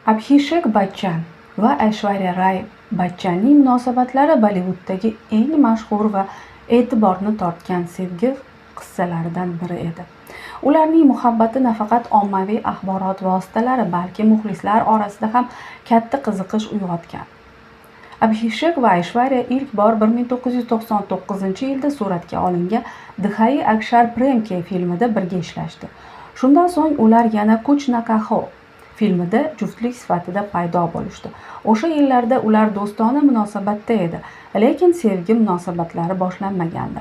Abhishek Bachchan va Aishwarya Rai Bachchanning munosabatlari Bollivuddagi eng mashhur va e'tiborni tortgan sevgi qissalaridan biri edi. Ularning muhabbati nafaqat ommaviy axborot vositalari, balki muxlislar orasida ham katta qiziqish uyg'otgan. Abhishek va Aishwarya ilk bor 1999-yilda suratga olingan Dihai Akshar Prem Ke filmida birga ishlashdi. Shundan so'ng ular yana Kuch Na Kaho filmida juftlik sifatida paydo bo'lishdi. O'sha yillarda ular do'stona munosabatda edi, lekin sevgi munosabatlari boshlanmagandi.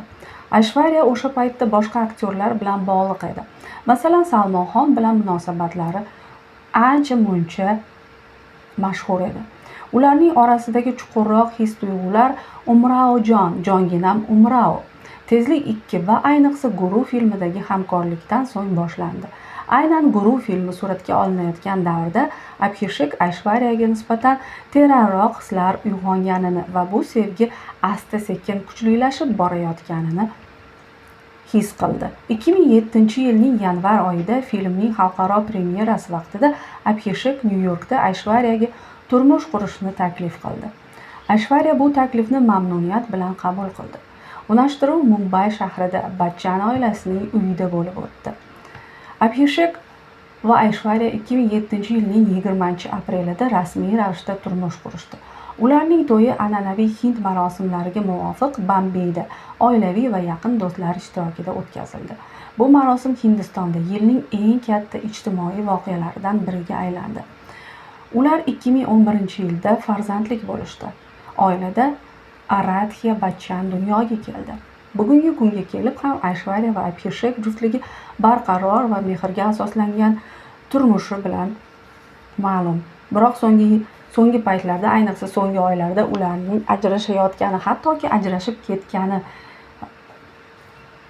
Aishwarya o'sha paytda boshqa aktyorlar bilan bog'liq edi. Masalan, Salmon Xon bilan munosabatlari ancha-muncha mashhur edi. Ularning orasidagi chuqurroq his-tuyg'ular Umraojon, jonginam Umrao, Tezlik 2 va ayniqsa Guru filmidagi hamkorlikdan so'ng boshlandi. Aynan Guru filmi suratga olinayotgan davrda Abhishek Aishwaryaga nisbatan teranroq hislar uyg'onganini va bu sevgi asta-sekin kuchlilashib borayotganini his qildi. 2007-yilning yanvar oyida filmning xalqaro premyerasi vaqtida Abhishek Nyu-Yorkda Aishwaryaga turmush qurishni taklif qildi. Aishwarya bu taklifni mamnuniyat bilan qabul qildi. Unashtiruv Mumbay shahrida Bachchan oilasining uyida bo'lib o'tdi. Abhishek va Aishwarya 2007-yilning 20-aprelida rasmiy ravishda turmush qurishdi. Ularning to'yi an'anaviy hind marosimlariga muvofiq Bombeyda oilaviy va yaqin do'stlar ishtirokida o'tkazildi. Bu marosim Hindistonda yilning eng katta ijtimoiy voqealaridan biriga aylandi. Ular 2011-yilda farzandlik bo'lishdi. Oilada Aradhya Bachchan dunyoga keldi. Bugungi kunga kelib ham Aishwarya va Abhishek juftligi barqaror va mehrga asoslangan turmushi bilan ma'lum. Biroq so'nggi paytlarda, ayniqsa so'nggi oylarda ularning ajrashayotgani, hattoki ajrashib ketgani,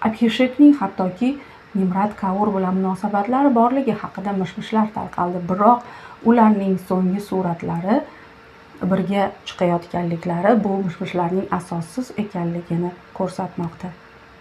Abhishekning hattoki Nimrat Kaur bilan munosabatlari borligi haqida mish-mishlar tarqaldi. Biroq ularning so'nggi suratlari birga chiqayotganliklari bu mish-mishlarning asossiz ekanligini ko'rsatmoqda.